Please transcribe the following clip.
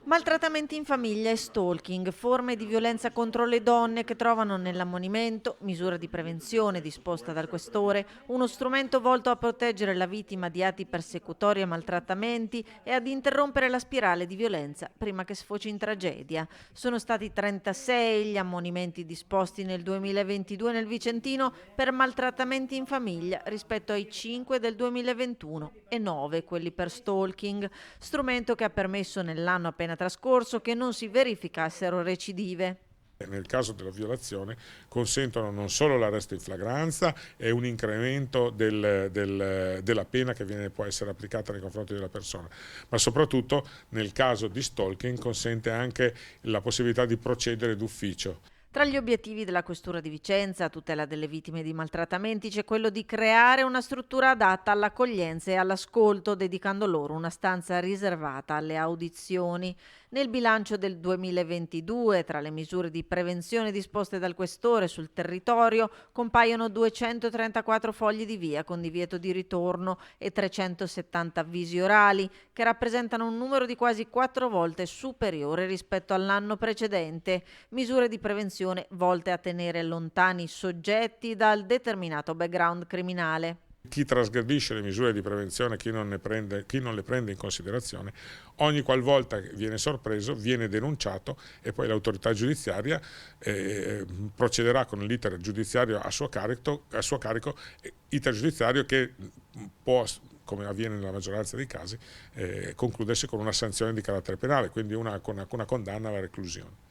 Maltrattamenti in famiglia e stalking, forme di violenza contro le donne che trovano nell'ammonimento, misura di prevenzione disposta dal questore, uno strumento volto a proteggere la vittima di atti persecutori e maltrattamenti e ad interrompere la spirale di violenza prima che sfoci in tragedia. Sono stati 36 gli ammonimenti disposti nel 2022 nel Vicentino per maltrattamenti in famiglia rispetto ai 5 del 2021 e 9 quelli per stalking, strumento che ha permesso nell'anno appena trascorso che non si verificassero recidive. Nel caso della violazione consentono non solo l'arresto in flagranza e un incremento della pena che può essere applicata nei confronti della persona, ma soprattutto nel caso di stalking consente anche la possibilità di procedere d'ufficio. Tra gli obiettivi della Questura di Vicenza, a tutela delle vittime di maltrattamenti, c'è quello di creare una struttura adatta all'accoglienza e all'ascolto, dedicando loro una stanza riservata alle audizioni. Nel bilancio del 2022, tra le misure di prevenzione disposte dal Questore sul territorio, compaiono 234 fogli di via con divieto di ritorno e 370 avvisi orali, che rappresentano un numero di quasi 4 volte superiore rispetto all'anno precedente. Misure di prevenzione volte a tenere lontani i soggetti dal determinato background criminale. Chi trasgredisce le misure di prevenzione, chi non le prende in considerazione, ogni qualvolta viene sorpreso, viene denunciato e poi l'autorità giudiziaria procederà con l'iter giudiziario a suo carico, iter giudiziario che può, come avviene nella maggioranza dei casi, concludersi con una sanzione di carattere penale, quindi una condanna alla reclusione.